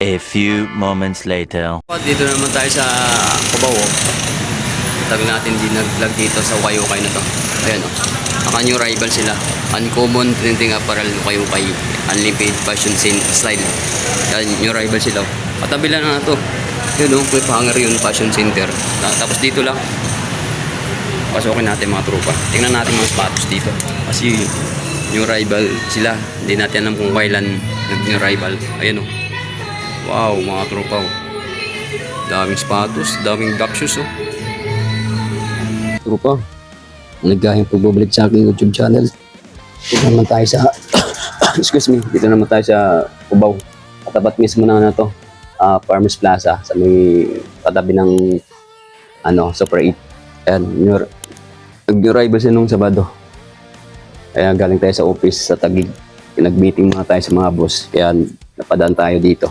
A few moments later. Dito naman tayo sa Cubao. Tag natin din nag-vlog dito sa Ukay-Ukay na to. Ayan o. Naka-new rival sila. Uncommon trending apparel Ukay-Ukay. Unlimited fashion scene style. Ayan, new rival sila. Katabi lang na to. Yun o, may hanger yun, fashion center. Tapos dito lang. Pasokin natin mga tropa. Tingnan natin mga sapatos dito. Kasi new rival sila. Hindi natin alam kung kailan nag-new rival. Ayan o. Wow, mga tropa. Daming sapatos, daming black shoes. Tropa, nagkahing pagbabalik sa aking YouTube channel. Dito naman tayo sa excuse me, dito naman tayo sa Cubao. Katapat mismo na to, Farmers Plaza sa may katabi ng Super 8. Ayan, nag-new rival siya nung Sabado. Kaya galing tayo sa office sa Taguig. Nag-meeting muna tayo sa mga boss. Kaya napadaan tayo dito.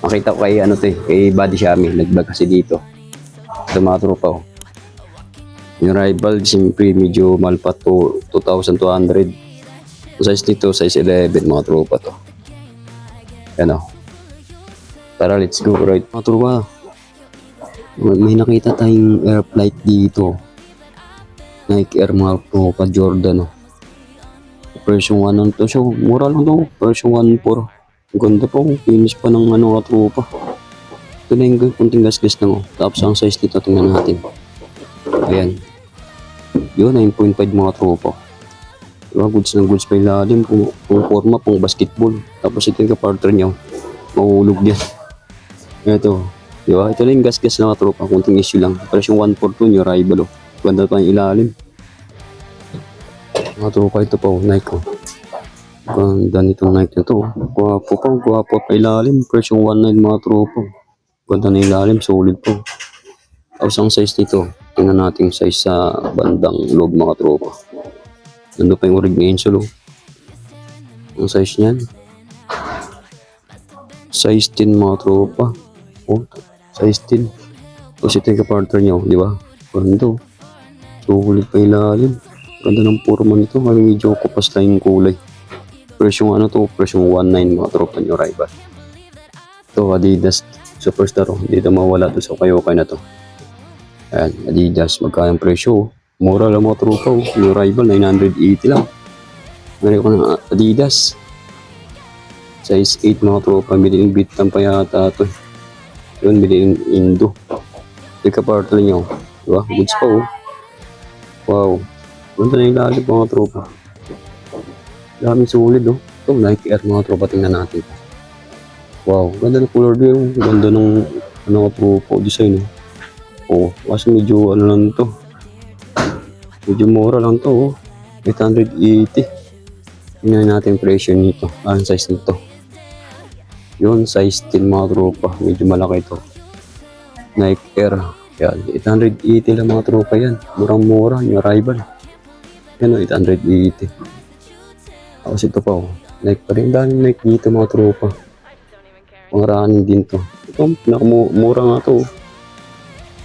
Makita ko kay Buddy Shami, nag-vlog kasi dito. Sa mga tropa ko. Yung rival, siyempre medyo malpat to 2,200. Size nito, size 11, mga tropa to. Yan o. Tara, let's go, right? Mga tropa, may nakita tayong air flight dito. Nike Air mga tropa, Jordan o. Version 1 lang to. So, mura lang to. Version 1.4. Ganda po, finish pa ng katropa. Ito na yung kunting gas-gas lang. Tapos ang size nito, tingnan natin. Ayan. Yun, 9.5 mga tropa. Diba, goods ng goods pa ilalim. Kung forma, pang basketball. Tapos ito yung kapartner nyo. Mahulog yan. Ito. Diba, ito na yung gas-gas ng tropa. Kunting issue lang. Pero yung 142 nyo, rival. Ganda pa yung ilalim. Mga tropa, ito pa, Nike. Ganda nitong Nike na to. Guwapo pa ilalim. Version 1.9 mga tropa. Ganda na ilalim, solid po. Tapos ang size nito, tingnan natin yung size sa bandang loob mga tropa. Nandun pa yung orig ni Enzo. Ang size niyan, size 10 mga tropa. Oh, size 10. Tapos ito yung kapartner nyo, di ba? Ganda. Solid pa ilalim. Ganda ng forma nito. Medyo kupas lang yung kulay. Version version 1.9 mga tropa nyo rival. Ito Adidas Superstar. Hindi ito mawala to sa Ukay-Ukay na to. Ayan, Adidas. Magkayang presyo. Mura lang mga tropa. Yung rival 980 lang. Meron ko ng Adidas. Size 8 mga tropa. Biliin Vietnam pa yata ito. Yun, biliin Indo. Ito kapartner nyo. Diba? Goods pa oh. Wow. Ganda na yung lalim mga tropa. Daming sulit oh. Ito, Nike Air mga tropa, tingnan natin. Wow, ganda ng color din. Ganda ng tropa design oh. Kasi medyo lang to. Medyo mura lang to oh. 880. Tingnan natin presyo nito. Ang size nito. Yun, size 10 mga tropa. Medyo malaki to. Nike Air. Yan, 880 lang mga tropa yan. Murang-mura, yung rival. Yan oh, 880. Tapos ito pa oh. Nike pa rin. Daming Nike dito mga tropa. Mga running din to. Ito, nakamura nga to.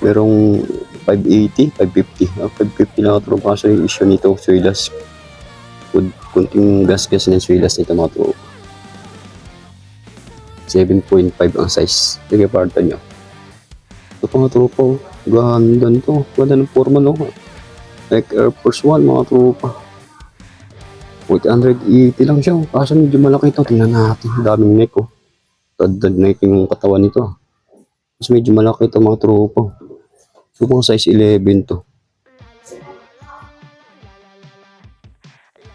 Merong 580, 550. 550 lang tropa. Kasi yung issue nito, swilas. Kunting gas-gas ng swilas nito mga tropa. 7.5 ang size. Sige, parta nyo. Ito pa mga tropa oh. Ganda nito. Ganda ng forma no. Like Air Force 1 mga tropa. 880 lang siya. Kaso medyo malaki ito. Tingnan natin. Daming neck oh. Tad neck yung katawan nito. Mas medyo malaki ito mga tropa. So kung size 11 to.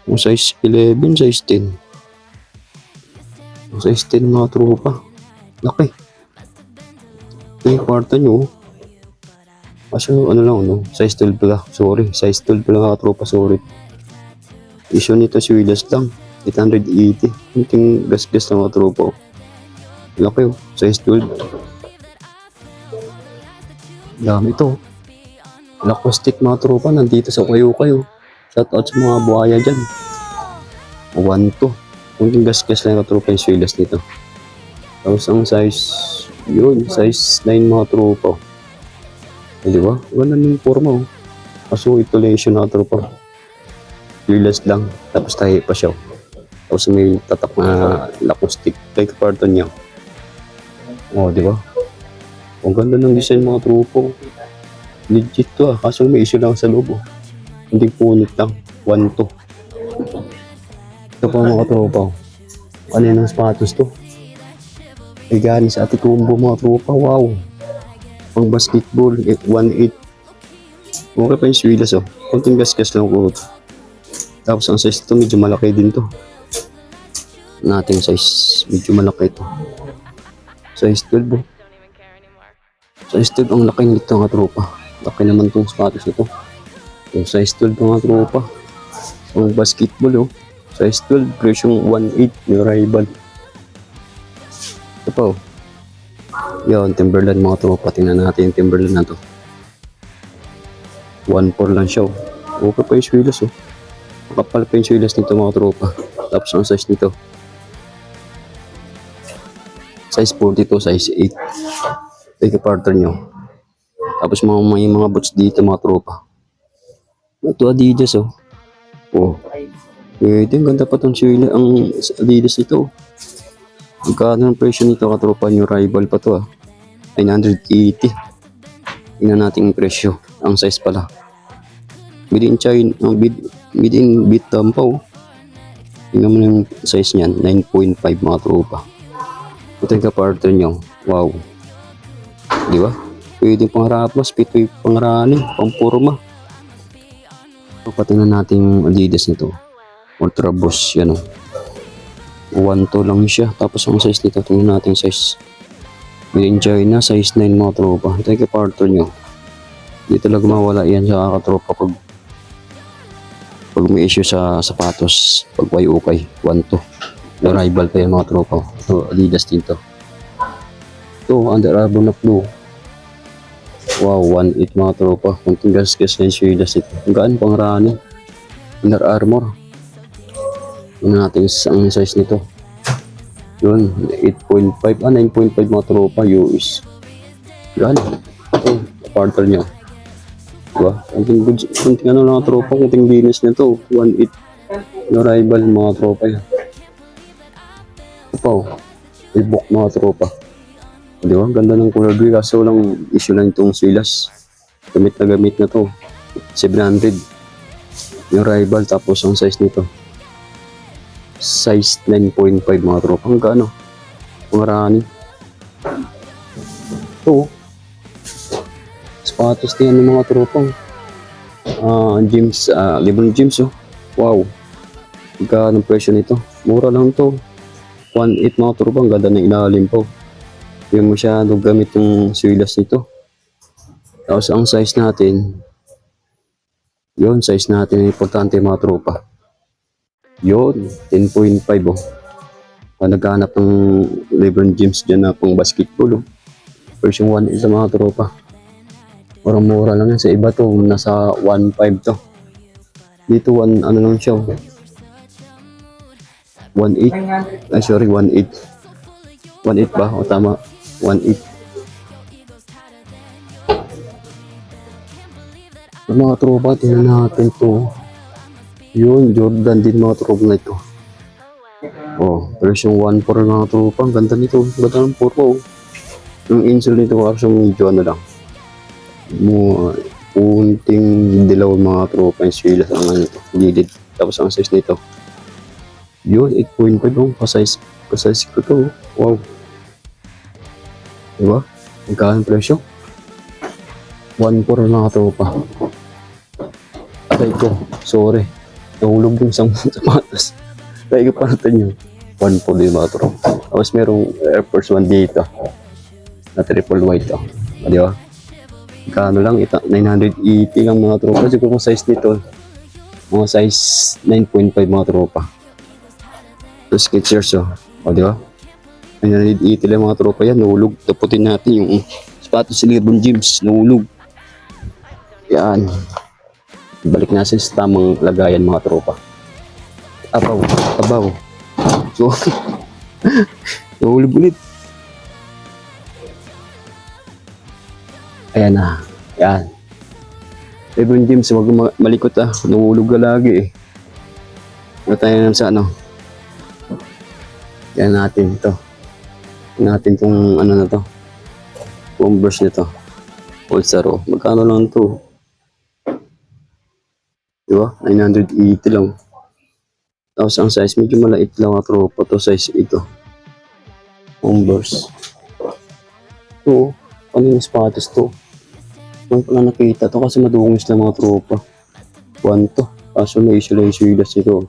Kung size 11, size 10. Kung size 10 mga tropa. Laki. Ito yung kwarta nyo. Kaso size 12 pala. Sorry. Size 12 pala mga tropa. Sorry. Issue nito swilas lang. 880. Kunting gas-gas na mga tropa. Laki oh. Size 12. Dami ito. Lacoste mga tropa. Nandito sa Ukay-Ukay oh. Shout out sa mga buhaya dyan. 1-2. Kunting gas-gas lang mga tropa yung swilas nito. Tapos ang size yun. Size 9 mga tropa. Diba? Ganda ng forma oh. Kaso ito lesson mga tropa. Swilas lang. Tapos tayo pa siya. Tapos may tatak na lakustik. Like karton niya. Oh, di ba? Ang ganda ng design mga tropa. Legit to kaso may issue lang sa loob. Hindi punit lang. 1-2. Ito pa mga tropa. Ano yung sapatos to? Ay galing sa Ate Combo mga tropa. Wow. Pang basketball. 1-8. Okay pa yung swilas Kunting gas-gas lang po. Tapos ang size ito medyo malaki din to. Nating size medyo malaki ito. Size 12 Size 12 ang laki nito mga tropa. Laki naman itong sapatos ito. Yung size 12 mga tropa. Ang basketball Size 12 presyong 1.8 yung rival. Ito pa Yun, Timberland mga tropa. Tingnan natin yung Timberland na to. 1.4 lang siya Okay pa yung swilas Makapal pa yung swilas nito mga tropa. Tapos ang size nito. Size 42, size 8. Take a partner nyo. Tapos may mga boots dito mga tropa. Ito Adidas Ito yung ganda pa itong swilas. Ang Adidas nito Magkano ang presyo nito katropa yung rival pa to 980. Tingnan natin yung presyo. Ang size pala. Made in China. Made in Vietnam pa Tingnan mo yung size niyan. 9.5 mga tropa. Ito yung kapartner nyo. Wow. Di ba? Pwede pang raplas. Pwede pang running. Pang purma. Patingnan natin yung Adidas nito. Ultra Boost. Yan 1-2 lang siya. Tapos ang size nito, tingnan natin size. Made in China, size 9 mga tropa. Ito yung kapartner nyo. Hindi talaga mawala yan sa katropa pag may issue sa sapatos. Pag may ukay, 1-2. Yung rival pa yung mga tropa. Ito, Adidas din to. Ito, Under Armour na blue. Wow, 1.8 mga tropa. Kunting gas-gas na yung swilas ito. Ang gaan pang running. Under Armour. Ano natin ang size nito. Yun, 8.5, 9.5 mga tropa US. Yan. Ito, partner nyo. Diba? Kunting ano mga tropa, kunting binis nito. 1.8 na rival mga tropa yan. Ito pa Ibok mga tropa. Diba? Ganda ng color gray kaso walang issue lang itong swilas. Gamit na to. 700. Yung rival tapos ang size nito. Size 9.5 mga tropa. Ang gaano? Marami. Ito. Sapatos din ng mga tropa. Gyms. Lebron Gyms Wow. Magkano presyo nito? Mura lang to. 1.8 mga tropa. Ang ganda ng ilalim po. Hindi masyadong gamit yung swilas nito. Tapos ang size natin. Yun, size natin. Importante mga tropa. Yun, 10.5 naghahanap ng Lebron James dyan na pang basketball Version 1 sa mga tropa. Mura lang yan. Sa iba to, nasa 1.5 to. Dito, ano lang siya 1.8. Ay, sorry, 1.8. 1.8 ba? O tama, 1.8. Sa mga tropa, tingnan natin to. Yun, Jordan din mga tropa na ito. Version 1.4 mga tropa. Ang ganda nito. Ganda ng purpo. Yung insole nito kasi medyo ano lang. Unting dilaw mga tropa. Yung swilas ang ano ito. Gilid. Tapos ang size nito. Yun, 8.5 Pa-size ko to. Wow. Diba? Magkano presyo? 1.4 mga tropa. Atay ko. Sorry. Nahulog yung isang sapatos. Kaya iparatan nyo. 1.4 din mga tropa. Tapos merong Air Force 1 dito. Na triple white di ba? Kano lang? 980 lang mga tropa. Siguro kung size nito. Mga size 9.5 mga tropa. Tapos Skechers di ba? 980 lang mga tropa yan. Nahulog. Taputin natin yung sapatos si Lebron James. Nahulog. Yan. Balik na sa tamang lagayan mga tropa. Abaw. So, nahulog ulit. Ayan na. Yan. Lebron James, huwag malikot nahulog ka lagi Ito tayo sa Yan natin ito. natin tong ano na to. Converse nito. Pulsar, oh. Magkano lang to? Diba? 980 lang. Tapos ang size medyo malait lang mga tropa to, size ito. Converse. Ito, ano yung sapatos to? Ano pala nakita to kasi madungis lang mga tropa. 1 to. Kaso may issue lang yung suidas nito.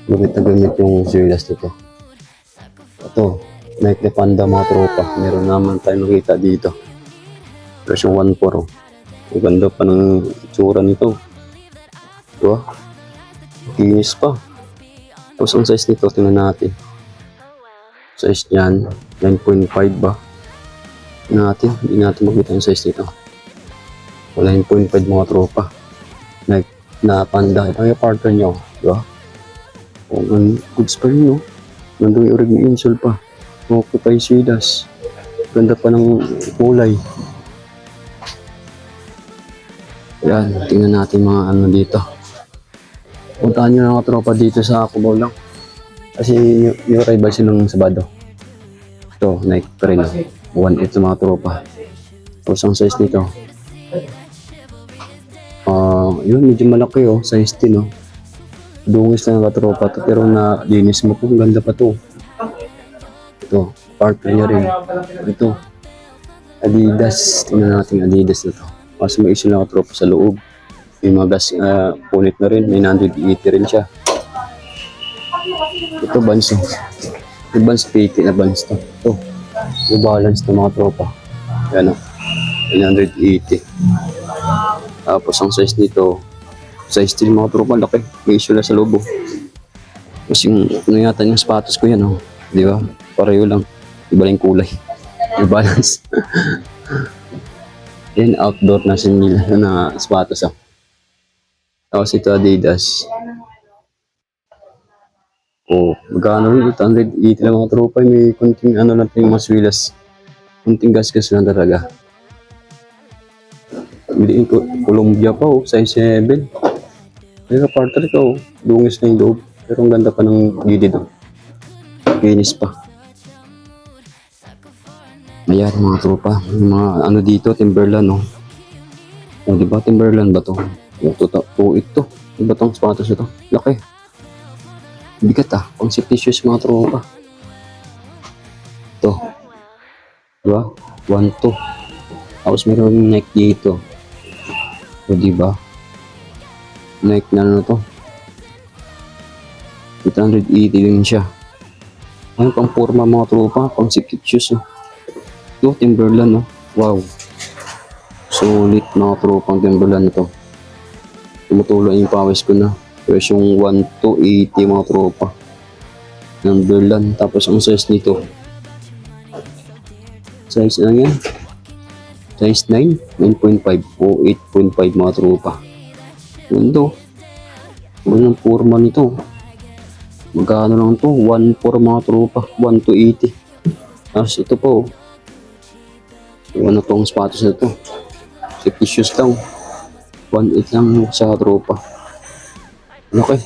Gamit na gamit yung suidas nito. Ito, Nike Panda mga tropa. Meron naman tayo nakita dito. Version 1.4. Ang ganda pa ng itsura nito. Diba? Kinis pa. Tapos ang size nito, tingnan natin. Size niyan, 9.5 ba? Hindi natin makita yung size nito. 9.5 mga tropa. Nike na Panda. Ito yung partner nyo. Diba? O, goods pa rin, no? Nandun yung orig ni insole pa. Okay pa yung sidas. Ganda pa ng kulay. Yan, tingnan natin mga ano dito. Puntahan nyo na mga tropa dito sa Cubao lang. Kasi yung rival silang Sabado. Ito, Nike pa rin. 1.8 mga tropa. Tapos ang size nito. Yun, medyo malaki oh. Size 10 oh. Dungis lang mga tropa to. Pero na-linis mo po. Ganda pa to. Ito, partner niya rin. Ito, Adidas. Tingnan natin Adidas na to. Kasi may issue lang mga tropa sa loob. Yung mga gas punit na rin. 980 rin siya. Ito, Vans oh. Yung Vans, PT na Vans to. Ito, yung balance ng mga tropa. Yan oh. 980. Tapos ang size nito, size 3 mga tropa, laki. May issue lang sa loob oh. Tapos yung, ano yata yung sapatos ko yan oh. Di ba? Pareho lang. Iba lang yung kulay. Yung balance. Yan, outdoor na sinila na sapatos oh. Tapos ito Adidas. Oh, magkano rin? 880 lang mga tropa. May kunting ano lang yung mas wilas. Kunting gas-gas lang talaga. Biliin ko, Columbia pa oh, size 7. Pero partner ko, dungis na yung loob. Pero ang ganda pa ng gilid oh. Kinis pa. Ayan mga tropa. Mga ano dito, Timberland oh. Oh, diba Timberland ba to? Yung ito. Iba tong sapatos ito. Laki. Bigat ah. Pang safety shoes mga tropa. Ito. Diba? 1.2. Tapos meron yung Nike dito. O diba? Nike na ano to. 880 din siya. Ayun pang forma mga tropa. Pang safety shoes oh. Ito Timberland oh. Wow. Sulit mga tropang Timberland ito. Tumutuloy yung pawis ko na. Version 1 to 80 mga tropa. Timberland. Tapos ang size nito. Size ano yan? Size 9? 9.5 o 8.5 mga tropa. Ganda. Walang forma nito. Magkano lang to? 1.4 mga tropa. 1 to 80. Tapos ito po. Ano tong sapatos na to? Safety shoes lang. 1.8 lang sa tropa. Okay.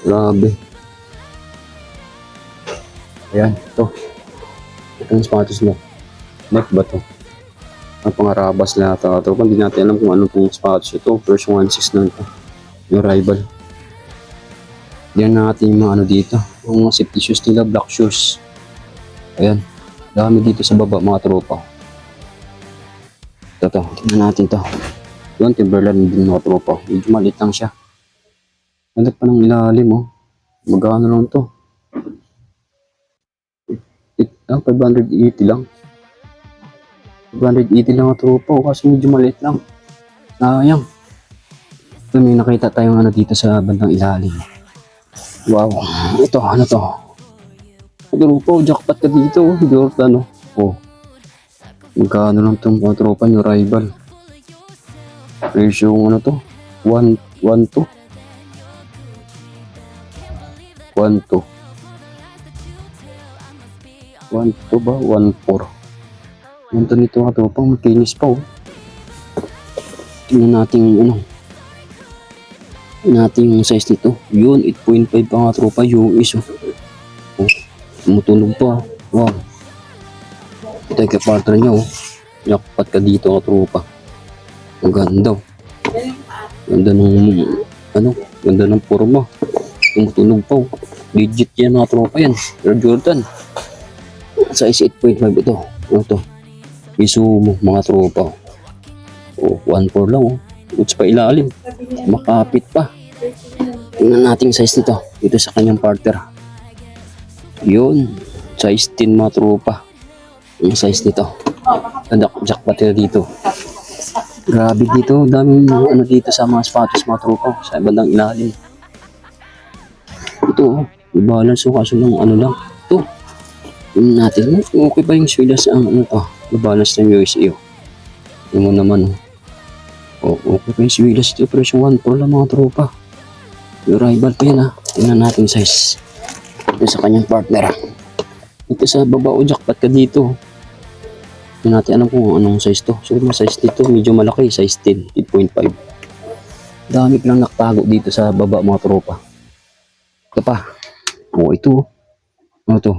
Grabe. Ayan, ito. Ito yung sapatos mo. Nike ba to? Ang pangarabas na ito. Tropa, hindi natin alam kung ano pong sapatos ito. Version 1.6 na ito. Yung rival. Yan natin yung mga ano dito. Yung mga safety shoes nila, black shoes. Ayan. Dami dito sa baba mga tropa. Ito, tingnan natin to. Yun, Timberland din mga tropa. Medyo maliit lang siya. Ganda pa ng ilalim oh. Magkano lang to? 580 lang. 580 lang mga tropa oh, kasi medyo maliit lang. Sayang. Ito, may nakita tayong ano dito sa bandang ilalim. Wow. Ito, ano to? Tropa, jackpot ka dito oh. Jordan oh. Magkano lang itong mga tropa nyo, rival. Ratio ano to? 1 to 1 to 1 to ba? 1.4. Ganito nito mga tropa, makinis pa oh. Tingnan natin ano. Natin yung size nito. Yun, 8.5 pa mga tropa, US oh. Oh, tumutunog pa. Wow. Ito yung partner niya, oh. Jackpot ka dito, katropa. Ang ganda, oh. Ganda ng, ganda ng forma. Tumutunog pa, oh. Legit yan, mga tropa yan. Air Jordan. Size 8.5 ito. Ano to? Isumo, mga tropa. Oh, 1.4 lang, oh. Boots pa ilalim. Makapit pa. Tingnan natin size nito. Dito sa kanyang partner. Yun. Size 10, mga tropa. Yung size nito. Jackpot na dito. Grabe dito. Daming ano dito sa mga sapatos, mga tropa. Sa bandang ilalim. Ito, oh. Balance, oh. Kaso lang, ano lang. Ito. Tingnan natin. Okay ba yung swilas ang ano to? Balance ng USA, oh. Yung mo naman, oh. Oh, okay pa yung swilas ito. Pero yung 1.4 lang, mga tropa. Yung rival pa yan, ha. Tingnan natin size. Ito sa kanyang partner, ha. Ito sa baba, o jackpot ka dito. Hindi natin alam kung anong size to. So, yung size dito, medyo malaki. Size 10, 8.5. Dami lang nakatago dito sa baba, mga tropa. Ito pa. Oh, ito. Ano to?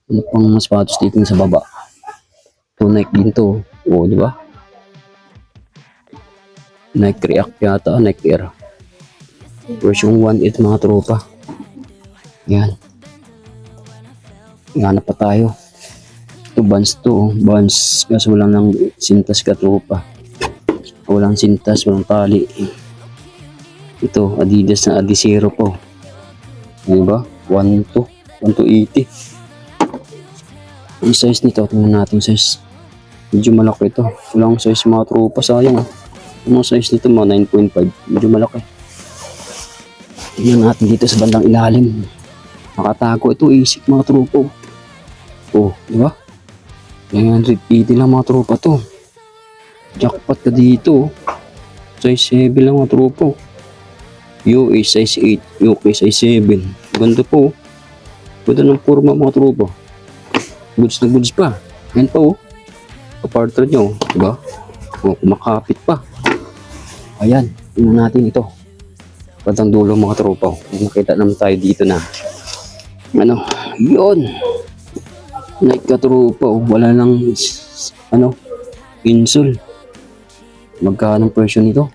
Ano pang sapatos dito sa baba? Ito, Nike din to. Oh, di ba? Nike React yata, Nike Air. Version 1.8, mga tropa. Yan. Hanap pa tayo. Ito, Vans to. Oh. Vans. Kaso walang ng sintas, ka tropa. Walang sintas, walang tali. Ito, Adidas na Adizero po. Diba? 1 to 80. Yung size nito, tingnan natin size. Medyo malaki ito. Walang size, mga tropa. Sayang. Yung size nito, mga 9.5. Medyo malaki. Tingnan natin dito sa bandang ilalim. Nakatago ito, isip, mga tropa. Oh, di ba? 980 lang, mga tropa to. Jackpot ka dito. Size 7 lang, mga tropa. US size 8, UK size 7. Ganda po. Ganda ng forma, mga tropa. Goods na goods pa. Yan pa, oh. Kapartner nyo, di ba? Oh, kumakapit pa. Ayan, tingnan natin ito. Pagdang dulo, mga tropa. Makita naman tayo dito na ano, yun. Nike ka tropa, oh. Wala lang ano, insole. Magkano ang presyo nito?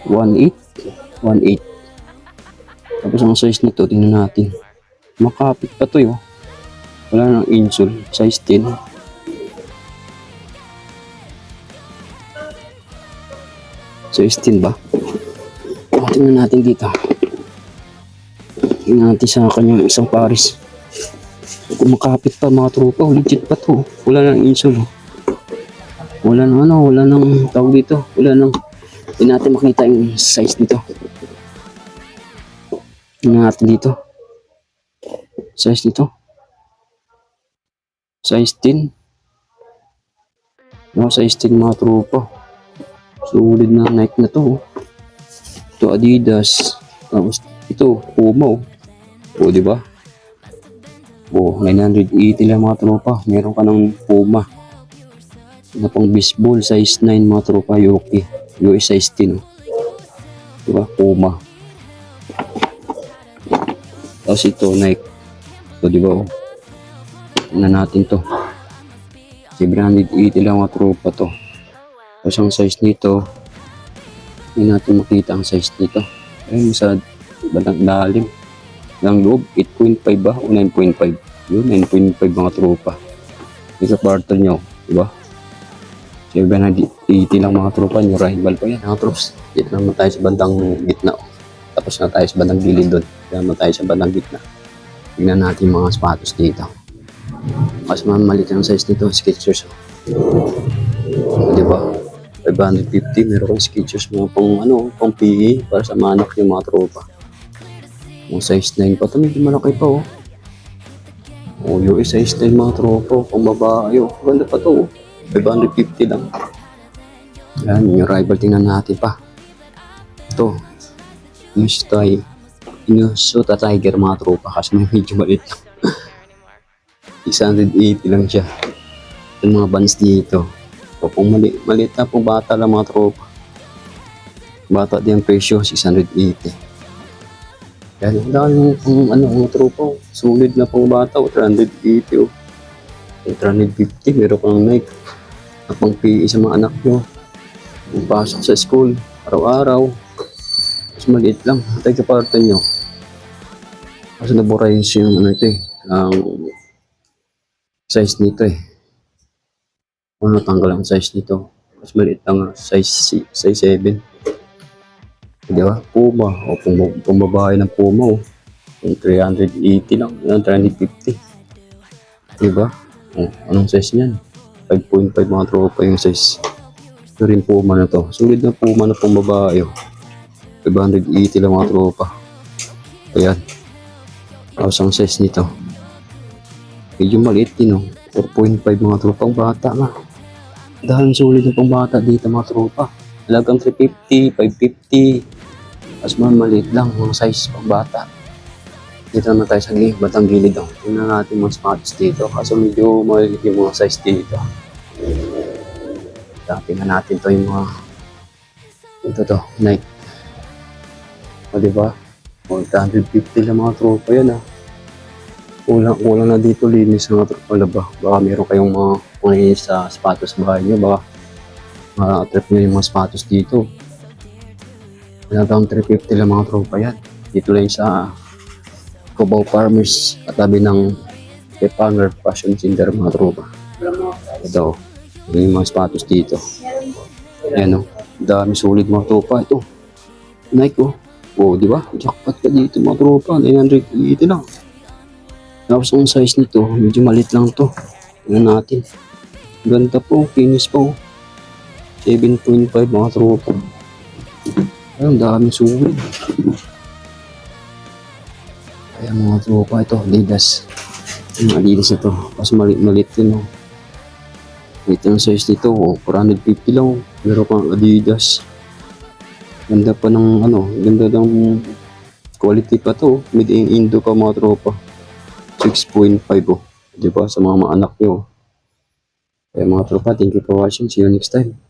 1.8. 1.8. Tapos ang size nito, tingnan natin. Makapit pa to, oh. Wala nang insole. Size 10. Size 10 ba? Tingnan natin dito. Tingnan natin sa kanyang isang pares. Kumakapit pa, mga tropa. Legit pa to. Wala nang insole. Wala nang ano, wala nang tawag dito. Wala nang, hindi natin makita yung size nito. Tingnan natin dito. Size nito. Size 10. No, size 10, mga tropa. Solid na Nike na to. Ito Adidas. Tapos ito Puma. O, di ba? O, 980 lang, mga tropa. Meron ka ng Puma. Na pang baseball, size 9, mga tropa. UK. US size 10. Di ba? Puma. Tapos ito Nike. So, di ba? O. Tingnan natin to. 780 lang, mga tropa to. Tapos ang size nito, hindi natin makita ang size nito. Ayun, sa bandang lalim ng loob, 8.5 ba o 9.5? Yun, 9.5, mga tropa. Ito partner nyo, diba? 780 lang, mga tropa nyo. Rival pa yan, mga trops. Dito naman tayo sa bandang gitna. Tapos na tayo sa bandang gilid doon. Dito naman tayo sa bandang gitna. Tingnan natin mga sapatos dito. Mas mamalit ang size nito, Skechers. Diba? 550, meron kang Skechers mga pang ano, pang PE para sa manak yung mga tropa. Yung size 9 pa ito, medyo malaki pa, oh. Oh, yung size 9, mga tropa, pang babae, oh. Ganda pa to, oh. 550 lang. Yan, yung rival, tingnan natin pa. Ito, yung style, yung Suta Tiger, mga tropa, kasi medyo maliit lang. 680 lang siya. Yung mga bands dito. O kung maliit na po bata lang, mga tropa. Bata din ang presyo, 680. Yan, ang dami pang ano, mga tropa. Sulit na pang bata, 380 oh. 350, meron kang Nike. Na pang PE sa mga anak nyo. Kung pasok sa school, araw-araw. Mas maliit lang, tayo kapartan nyo. Kasi naburayin siya yung ano ito eh. Ang size nito eh. Ano tanggal ang size nito. Mas maliit lang, size 7. Di ba? Puma. O kung babae ng Puma oh. Yung 380 lang. Yan, 350. Di ba? O, anong size niyan? 5.5 mga tropa yung size. Ito rin Puma na to. Sulit na Puma na pang babae oh. 580 lang mga tropa. Ayan. Tapos ang size nito. Medyo maliit din oh. 4.5 mga tropang bata nga. Dahil sulit na pang bata dito mga tropa. Halagang 350, 550. Mas maliit lang mga size pang bata. Dito naman tayo sa batang gilid oh. Tingnan natin mga spots dito. Kaso medyo maliit yung mga size dito. Tingnan natin to yung mga ito to, Nike. O diba? 150 lang mga tropa yan ah. Kulang na dito linis mga tropa laba. Baka meron kayong mga kulinis sa sapatos sa bahay nyo. Baka ma-trip nyo yung mga sapatos dito. Halagang 350 lang mga tropa yan. Dito lang sa Cubao Farmers katabi ng Pepanger Fashion Center mga tropa. Ito, yung mga sapatos dito. Ayan o, dami sulit mga tropa. Ito, Nike o. O, di ba? Jackpot ka dito mga tropa. 980 lang. Tapos ang size nito, medyo maliit lang to. Tingnan natin. Ganda po, finish po. 7.5 mga tropa. Ayun, daming sulit. Kaya mga tropa ito, Adidas. Yung Adidas ito, kasi maliit din oh. Ito ang size nito, oh, 450 lang oh. Pero pang Adidas. Ganda pa ng ano, ganda ng quality pa to. Made in Indo pa mga tropa. 6.5 oh. Diba sa mga anak nyo. Kaya mga tropa, thank you for watching. See you next time.